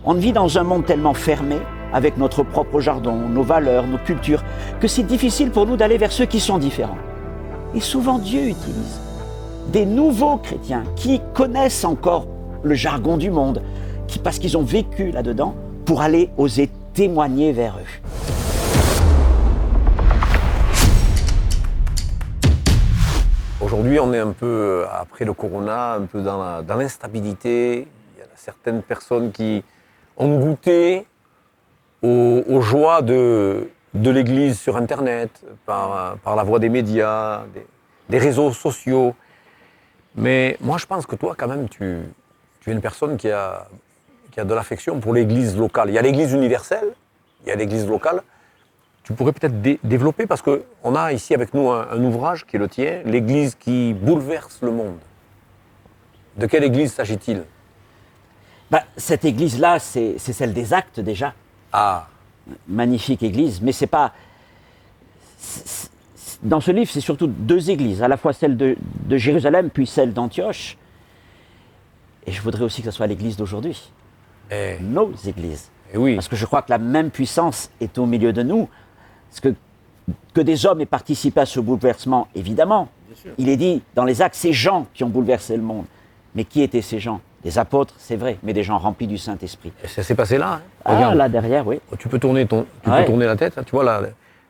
On vit dans un monde tellement fermé, avec notre propre jargon, nos valeurs, nos cultures, que c'est difficile pour nous d'aller vers ceux qui sont différents. Et souvent Dieu utilise des nouveaux chrétiens qui connaissent encore le jargon du monde, parce qu'ils ont vécu là-dedans, pour aller oser témoigner vers eux. Aujourd'hui, on est un peu, après le corona, un peu dans l'instabilité. Il y a certaines personnes qui ont goûté aux joies de l'Église sur Internet, par la voie des médias, des réseaux sociaux. Mais moi, je pense que toi, quand même, tu es une personne qui a de l'affection pour l'Église locale. Il y a l'Église universelle, il y a l'Église locale. Tu pourrais peut-être développer, parce qu'on a ici avec nous un ouvrage qui est le tien, l'Église qui bouleverse le monde. De quelle Église s'agit-il ? Cette Église-là, c'est celle des Actes déjà. Ah. Magnifique Église, mais c'est pas... Dans ce livre, c'est surtout deux églises, à la fois celle de Jérusalem, puis celle d'Antioche. Et je voudrais aussi que ce soit l'Église d'aujourd'hui. Nos églises. Oui. Parce que je crois que la même puissance est au milieu de nous. Parce que des hommes aient participé à ce bouleversement, évidemment. Il est dit dans les Actes, ces gens qui ont bouleversé le monde. Mais qui étaient ces gens ? Des apôtres, c'est vrai, mais des gens remplis du Saint-Esprit. Et ça s'est passé là. Ah, regarde. là derrière, oui. Tu peux tourner, tourner la tête. Hein, tu vois, là,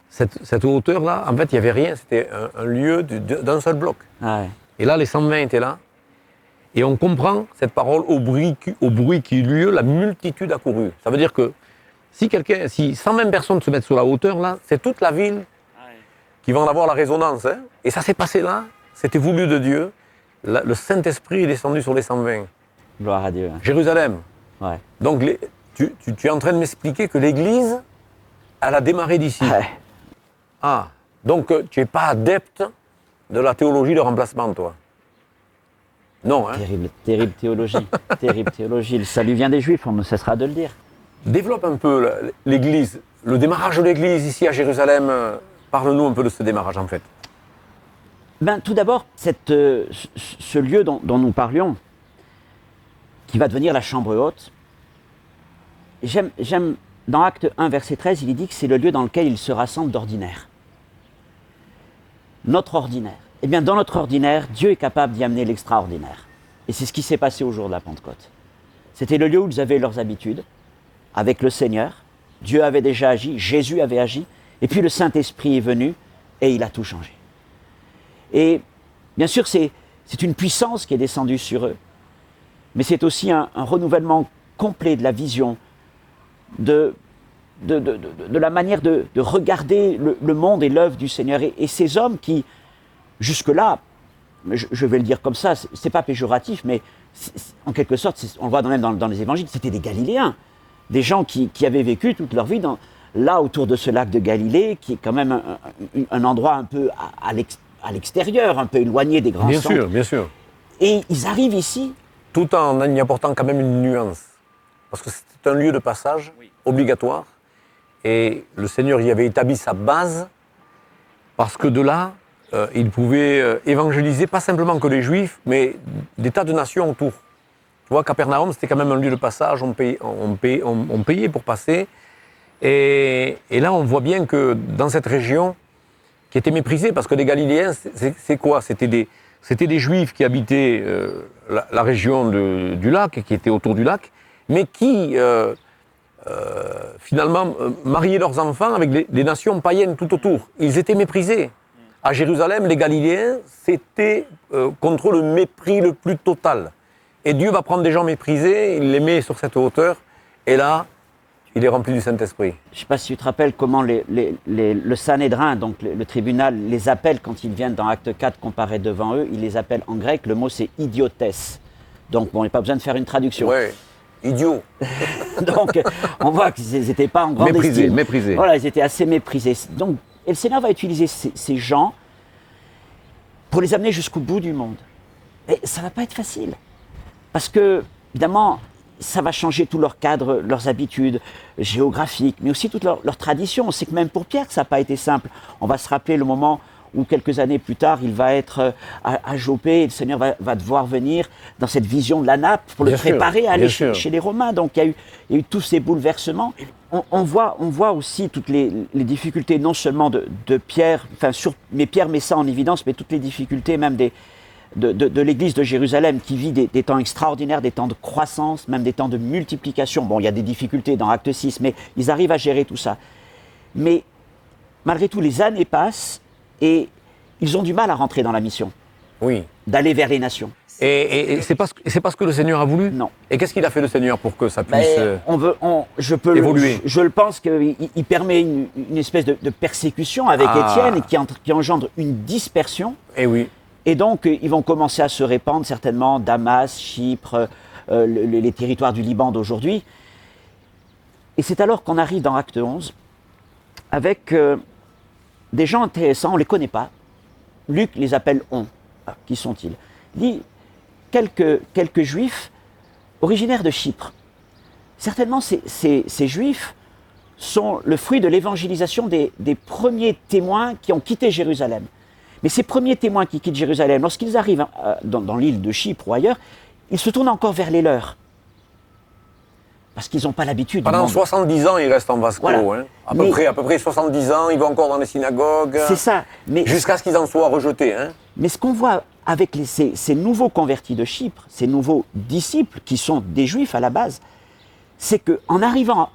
cette hauteur-là, en fait, il n'y avait rien. C'était un lieu d'un seul bloc. Ah ouais. Et là, les 120 étaient là. Et on comprend cette parole au bruit qui eut lieu, la multitude a couru. Ça veut dire que si 120 personnes se mettent sur la hauteur, là, c'est toute la ville qui va en avoir la résonance. Hein. Et ça s'est passé là, c'était voulu de Dieu. Le Saint-Esprit est descendu sur les 120. Gloire à Dieu. Jérusalem. Ouais. Donc, tu es en train de m'expliquer que l'Église, elle a démarré d'ici. Ouais. Ah, donc tu n'es pas adepte de la théologie de remplacement, toi ? Non, hein ? Terrible théologie. Terrible théologie. Le salut vient des Juifs, on ne cessera de le dire. Développe un peu l'Église, le démarrage de l'Église ici à Jérusalem. Parle-nous un peu de ce démarrage, en fait. Tout d'abord, ce lieu dont nous parlions, qui va devenir la chambre haute, j'aime, dans Acte 1, verset 13, il est dit que c'est le lieu dans lequel ils se rassemblent d'ordinaire. Notre ordinaire. Eh bien, dans notre ordinaire, Dieu est capable d'y amener l'extraordinaire. Et c'est ce qui s'est passé au jour de la Pentecôte. C'était le lieu où ils avaient leurs habitudes, avec le Seigneur. Dieu avait déjà agi, Jésus avait agi, et puis le Saint-Esprit est venu, et il a tout changé. Et bien sûr, c'est une puissance qui est descendue sur eux, mais c'est aussi un renouvellement complet de la vision, de la manière de regarder le monde et l'œuvre du Seigneur. Et ces hommes qui, jusque-là, je vais le dire comme ça, c'est pas péjoratif, mais en quelque sorte, on le voit même dans les évangiles, c'était des Galiléens, des gens qui avaient vécu toute leur vie là autour de ce lac de Galilée, qui est quand même un endroit un peu à l'extérieur, un peu éloigné des grands centres. Bien sûr. Et ils arrivent ici. Tout en y apportant quand même une nuance. Parce que c'est un lieu de passage obligatoire. Et le Seigneur y avait établi sa base, parce que de là, il pouvait évangéliser pas simplement que les Juifs, mais des tas de nations autour. Tu vois, Capernaum, c'était quand même un lieu de passage, on payait pour passer. Et là, on voit bien que dans cette région, qui était méprisée, parce que les Galiléens, c'est quoi ? C'était des Juifs qui habitaient la région du lac, qui étaient autour du lac, mais qui, finalement, mariaient leurs enfants avec les nations païennes tout autour. Ils étaient méprisés. À Jérusalem, les Galiléens, c'était contre le mépris le plus total. Et Dieu va prendre des gens méprisés, il les met sur cette hauteur, et là, il est rempli du Saint-Esprit. Je ne sais pas si tu te rappelles comment le Sanhédrin, donc le tribunal, les appelle quand ils viennent dans Acte 4 comparaître devant eux, il les appelle en grec, le mot c'est idiotès. Donc bon, il n'y a pas besoin de faire une traduction. Ouais, idiot. Donc on voit qu'ils n'étaient pas en grande estime. Méprisés. Voilà, ils étaient assez méprisés. Donc, et le Seigneur va utiliser ces gens pour les amener jusqu'au bout du monde. Et ça ne va pas être facile. Parce que, évidemment, ça va changer tout leur cadre, leurs habitudes géographiques, mais aussi toute leur tradition. On sait que même pour Pierre, ça n'a pas été simple. On va se rappeler le moment où quelques années plus tard, il va être à Jopé, et le Seigneur va devoir venir dans cette vision de la nappe pour le préparer à aller chez les Romains. Donc il y a eu tous ces bouleversements. On voit aussi toutes les difficultés, non seulement de Pierre, mais Pierre met ça en évidence, mais toutes les difficultés même de l'Église de Jérusalem qui vit des temps extraordinaires, des temps de croissance, même des temps de multiplication. Bon, il y a des difficultés dans Acte 6, mais ils arrivent à gérer tout ça. Mais malgré tout, les années passent et ils ont du mal à rentrer dans la mission. Oui. D'aller vers les nations. Et c'est parce que le Seigneur a voulu? Non. Et qu'est-ce qu'il a fait le Seigneur pour que ça puisse évoluer? Je le pense qu'il permet une espèce de persécution avec Étienne qui engendre une dispersion. Et oui. Et donc, ils vont commencer à se répandre certainement, Damas, Chypre, les territoires du Liban d'aujourd'hui. Et c'est alors qu'on arrive dans Acte 11 avec des gens intéressants, on ne les connaît pas. Luc les appelle « on ». Qui sont-ils? Il dit quelques juifs originaires de Chypre. Certainement, ces juifs sont le fruit de l'évangélisation des premiers témoins qui ont quitté Jérusalem. Mais ces premiers témoins qui quittent Jérusalem, lorsqu'ils arrivent dans l'île de Chypre ou ailleurs, ils se tournent encore vers les leurs. Parce qu'ils n'ont pas l'habitude. Pendant 70 ans, ils restent en vase clos. Voilà. À peu près 70 ans, ils vont encore dans les synagogues. C'est ça. Jusqu'à ce qu'ils en soient rejetés. Hein. Mais ce qu'on voit avec ces nouveaux convertis de Chypre, ces nouveaux disciples qui sont des Juifs à la base, c'est qu'en arrivant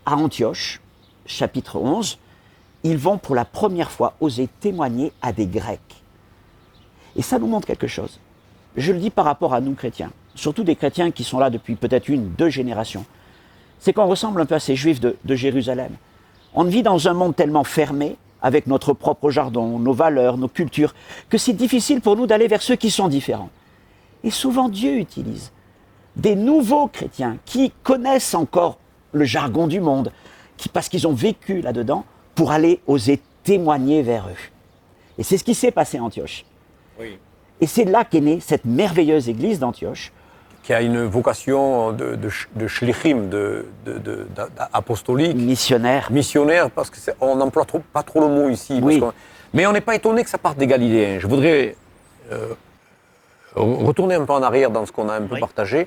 à Antioche, chapitre 11, ils vont pour la première fois oser témoigner à des Grecs. Et ça nous montre quelque chose. Je le dis par rapport à nous chrétiens, surtout des chrétiens qui sont là depuis peut-être 1-2 générations. C'est qu'on ressemble un peu à ces Juifs de Jérusalem. On vit dans un monde tellement fermé, avec notre propre jargon, nos valeurs, nos cultures, que c'est difficile pour nous d'aller vers ceux qui sont différents. Et souvent Dieu utilise des nouveaux chrétiens qui connaissent encore le jargon du monde, parce qu'ils ont vécu là-dedans, pour aller oser témoigner vers eux. Et c'est ce qui s'est passé à Antioche. Oui. Et c'est là qu'est née cette merveilleuse église d'Antioche. Qui a une vocation de shlichim, apostolique. Missionnaire. Missionnaire, parce qu'on n'emploie pas trop le mot ici. Oui. Mais on n'est pas étonné que ça parte des Galiléens. Je voudrais retourner un peu en arrière dans ce qu'on a un peu partagé.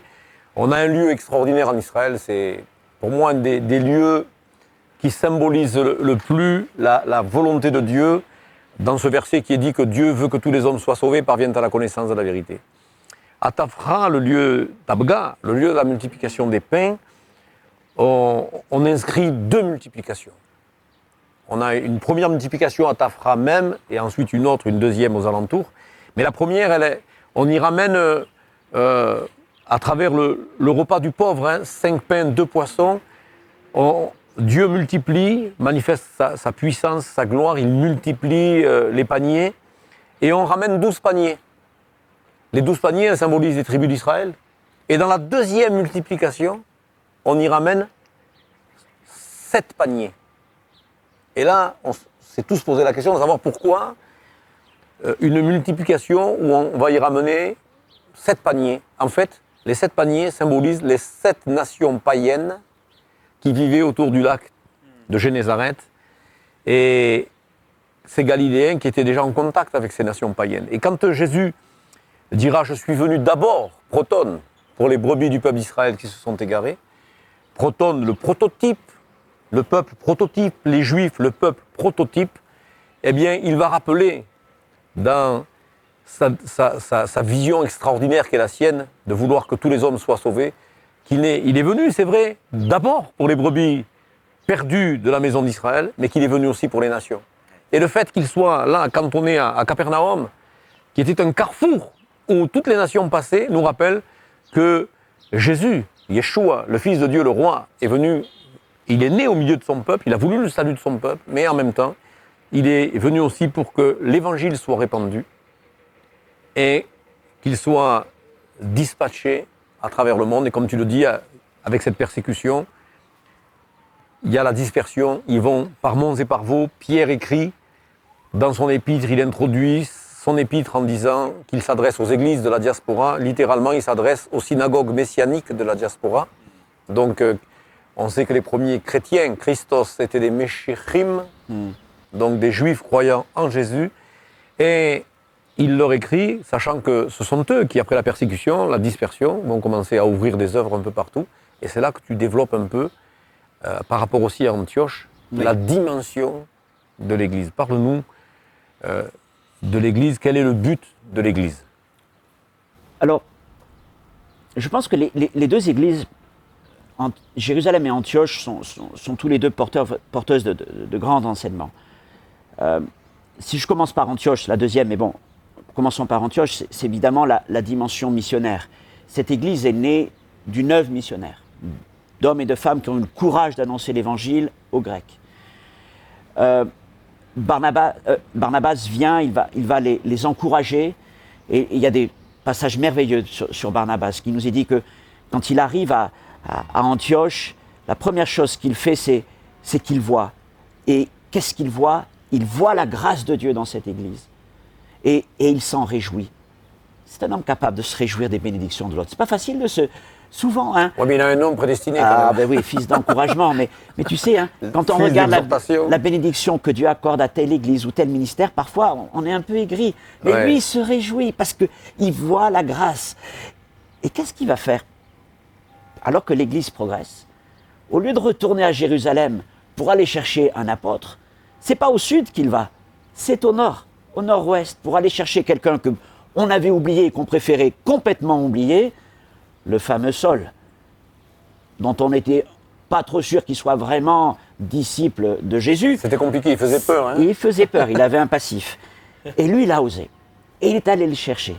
On a un lieu extraordinaire en Israël. C'est pour moi un des lieux qui symbolise le plus la volonté de Dieu dans ce verset qui est dit que Dieu veut que tous les hommes soient sauvés, parviennent à la connaissance de la vérité. À Tafra, le lieu d'Abga, le lieu de la multiplication des pains, on inscrit 2 multiplications. On a une première multiplication à Tafra même, et ensuite une deuxième aux alentours. Mais la première, on y ramène à travers le repas du pauvre, 5 pains, 2 poissons. Dieu multiplie, manifeste sa puissance, sa gloire, il multiplie les paniers, et on ramène 12 paniers. Les 12 paniers, elles symbolisent les tribus d'Israël. Et dans la deuxième multiplication, on y ramène 7 paniers. Et là, on s'est tous posé la question de savoir pourquoi une multiplication où on va y ramener 7 paniers. En fait, les 7 paniers symbolisent les 7 nations païennes qui vivaient autour du lac de Génézareth. Et ces Galiléens qui étaient déjà en contact avec ces nations païennes. Et quand Jésus dira « Je suis venu d'abord, proton, pour les brebis du peuple d'Israël qui se sont égarés », proton, le prototype, le peuple prototype, les Juifs, le peuple prototype, eh bien, il va rappeler dans sa vision extraordinaire qu'est la sienne, de vouloir que tous les hommes soient sauvés, il est venu, c'est vrai, d'abord pour les brebis perdues de la maison d'Israël, mais qu'il est venu aussi pour les nations. Et le fait qu'il soit là, cantonné à Capernaum, qui était un carrefour où toutes les nations passaient, nous rappelle que Jésus, Yeshua, le Fils de Dieu, le Roi, est venu, il est né au milieu de son peuple, il a voulu le salut de son peuple, mais en même temps, il est venu aussi pour que l'évangile soit répandu et qu'il soit dispatché à travers le monde. Et comme tu le dis, avec cette persécution, il y a la dispersion. Ils vont par monts et par veaux. Pierre écrit dans son épître, il introduit son épître en disant qu'il s'adresse aux églises de la diaspora. Littéralement, il s'adresse aux synagogues messianiques de la diaspora. Donc, on sait que les premiers chrétiens, Christos, étaient des Meshichim, donc des Juifs croyant en Jésus. Et il leur écrit, sachant que ce sont eux qui, après la persécution, la dispersion, vont commencer à ouvrir des œuvres un peu partout. Et c'est là que tu développes un peu, par rapport aussi à Antioche, la dimension de l'Église. Parle-nous de l'Église. Quel est le but de l'Église? Alors, je pense que les deux églises, Jérusalem et Antioche, sont tous les deux porteuses de grands enseignements. Si je commence par Antioche, la deuxième, mais bon, commençons par Antioche, c'est évidemment la dimension missionnaire. Cette église est née d'une œuvre missionnaire, d'hommes et de femmes qui ont eu le courage d'annoncer l'évangile aux Grecs. Barnabas vient, il va les encourager, et il y a des passages merveilleux sur Barnabas qui nous est dit que quand il arrive à Antioche, la première chose qu'il fait, c'est qu'il voit. Et qu'est-ce qu'il voit? Il voit la grâce de Dieu dans cette église. Et il s'en réjouit. C'est un homme capable de se réjouir des bénédictions de l'autre. C'est pas facile de se... Souvent, hein... Oui, mais il a un homme prédestiné. Ah, ben oui, fils d'encouragement. mais tu sais, hein, quand on regarde la bénédiction que Dieu accorde à telle église ou tel ministère, parfois, on est un peu aigri. Mais lui, il se réjouit parce qu'il voit la grâce. Et qu'est-ce qu'il va faire? Alors que l'église progresse, au lieu de retourner à Jérusalem pour aller chercher un apôtre, c'est pas au sud qu'il va, c'est au nord, au nord-ouest, pour aller chercher quelqu'un qu'on avait oublié et qu'on préférait complètement oublier, le fameux Saul, dont on n'était pas trop sûr qu'il soit vraiment disciple de Jésus. C'était compliqué, il faisait peur. Hein. Il faisait peur, il avait un passif. Et lui, il a osé. Et il est allé le chercher.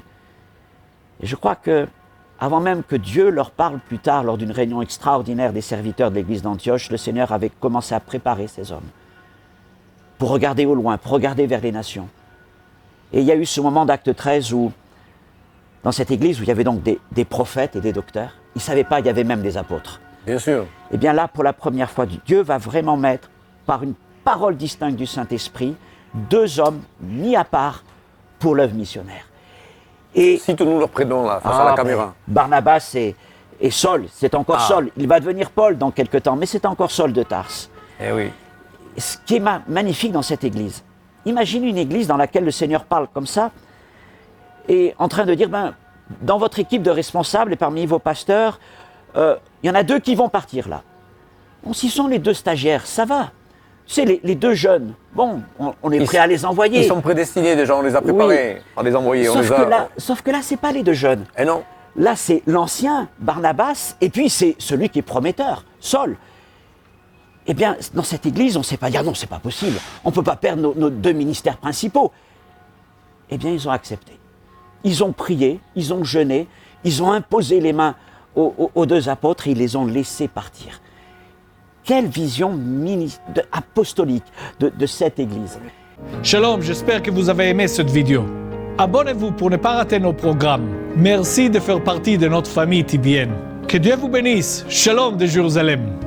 Et je crois que, avant même que Dieu leur parle plus tard, lors d'une réunion extraordinaire des serviteurs de l'église d'Antioche, le Seigneur avait commencé à préparer ces hommes pour regarder au loin, pour regarder vers les nations. Et il y a eu ce moment d'Acte 13 où, dans cette église où il y avait donc des prophètes et des docteurs, ils ne savaient pas, il y avait même des apôtres. Bien sûr. Et bien là, pour la première fois, Dieu va vraiment mettre, par une parole distincte du Saint-Esprit, deux hommes mis à part pour l'œuvre missionnaire. Et cite-nous leur prénom là, face à la caméra. Barnabas et Saul, c'est encore Saul. Il va devenir Paul dans quelques temps, mais c'est encore Saul de Tarse. Eh oui. Ce qui est magnifique dans cette église, imagine une église dans laquelle le Seigneur parle comme ça, et en train de dire, dans votre équipe de responsables et parmi vos pasteurs, il y en a deux qui vont partir là. Bon, s'ils sont les deux stagiaires, ça va. Tu sais, les deux jeunes, bon, on est prêt à les envoyer. Ils sont prédestinés déjà, on les a préparés à les envoyer. Sauf que là, c'est pas les deux jeunes. Eh non. Là, c'est l'ancien, Barnabas, et puis c'est celui qui est prometteur, Saul. Eh bien, dans cette église, on ne sait pas dire non, c'est pas possible. On ne peut pas perdre nos deux ministères principaux. Eh bien, ils ont accepté. Ils ont prié, ils ont jeûné, ils ont imposé les mains aux deux apôtres et ils les ont laissés partir. Quelle vision apostolique de cette église. Shalom, j'espère que vous avez aimé cette vidéo. Abonnez-vous pour ne pas rater nos programmes. Merci de faire partie de notre famille TBN. Que Dieu vous bénisse. Shalom de Jérusalem.